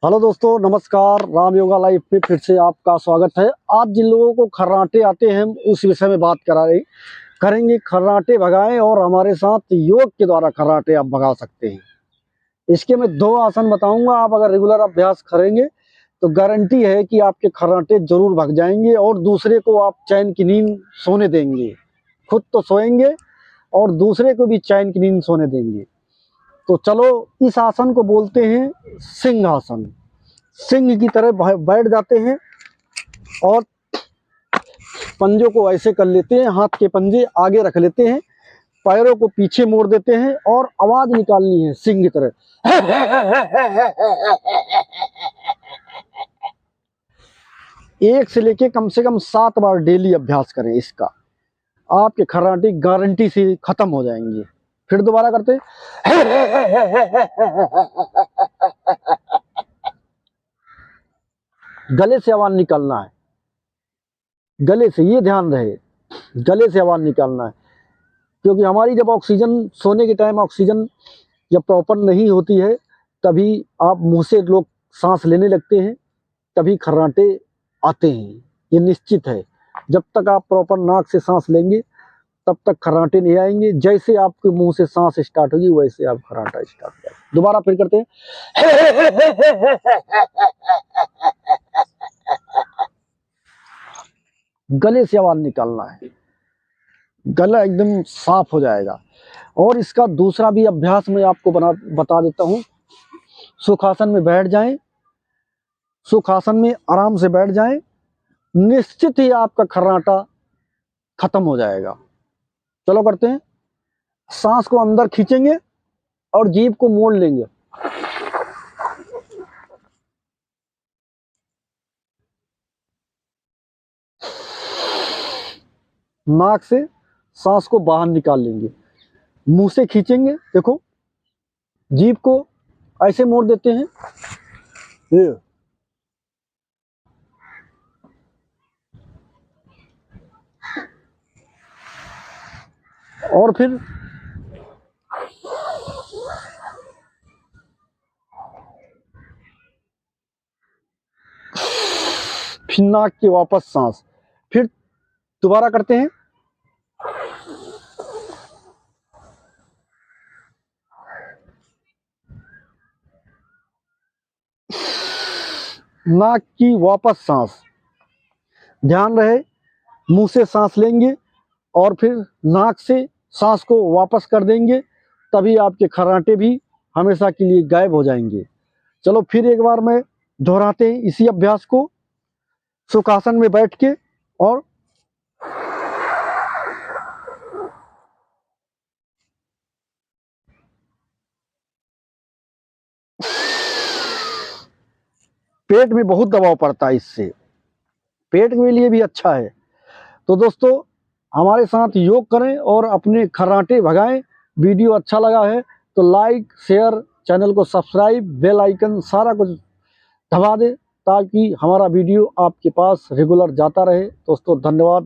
Hello दोस्तों, नमस्कार। Ram yoga life पे फिर से आपका स्वागत है। आज जिन लोगों को खर्राटे आते हैं उस विषय में बात करेंगे। खर्राटे भगाएं और हमारे साथ योग के द्वारा खर्राटे आप भगा सकते हैं। इसके मैं 2 आसन बताऊंगा। आप अगर रेगुलर अभ्यास करेंगे तो गारंटी है कि आपके खर्राटे जरूर भग जाएंगे और दूसरे को आप चैन की नींद सोने देंगे। खुद तो सोएंगे और दूसरे को भी चैन की नींद सोने देंगे। तो चलो, इस आसन को बोलते हैं सिंह आसन। सिंह की तरह बैठ जाते हैं और पंजों को ऐसे कर लेते हैं, हाथ के पंजे आगे रख लेते हैं, पैरों को पीछे मोड़ देते हैं और आवाज निकालनी है सिंह की तरह। एक से लेके कम से कम 7 बार डेली अभ्यास करें इसका। आपके खर्राटे गारंटी से खत्म हो जाएंगे। फिर दोबारा करते हैं। गले से आवाज निकालना है, गले से, ये ध्यान रहे, गले से आवाज निकालना है। क्योंकि हमारी जब ऑक्सीजन, सोने के टाइम ऑक्सीजन जब प्रॉपर नहीं होती है तभी आप मुंह से लोग सांस लेने लगते हैं, तभी खर्राटे आते हैं। ये निश्चित है। जब तक आप प्रॉपर नाक से सांस लेंगे तब तक खर्राटे नहीं आएंगे। जैसे आपके मुंह से सांस स्टार्ट होगी वैसे आप खर्राटा स्टार्ट करें। दोबारा फिर करते हैं। गले से आवाज निकालना है, गला एकदम साफ हो जाएगा। और इसका दूसरा भी अभ्यास मैं आपको बता देता हूँ। सुखासन में बैठ जाएं, सुखासन में आराम से बैठ जाएं, निश्चित ही आपका खर्राटा खत्म हो जाएगा। चलो करते हैं। सांस को अंदर खींचेंगे और जीभ को मोड़ लेंगे। नाक से सांस को बाहर निकाल लेंगे, मुंह से खींचेंगे। देखो, जीभ को ऐसे मोड़ देते हैं, ये और फिर नाक की वापस सांस। फिर दोबारा करते हैं। नाक की वापस सांस। ध्यान रहे, मुंह से सांस लेंगे और फिर नाक से सांस को वापस कर देंगे, तभी आपके खर्राटे भी हमेशा के लिए गायब हो जाएंगे। चलो फिर एक बार मैं दोहराते हैं इसी अभ्यास को। सुखासन में बैठ के और पेट में बहुत दबाव पड़ता है, इससे पेट के लिए भी अच्छा है। तो दोस्तों, हमारे साथ योग करें और अपने खर्राटे भगाएं। वीडियो अच्छा लगा है तो लाइक, शेयर, चैनल को सब्सक्राइब, बेल आइकन सारा कुछ दबा दें ताकि हमारा वीडियो आपके पास रेगुलर जाता रहे। दोस्तों धन्यवाद।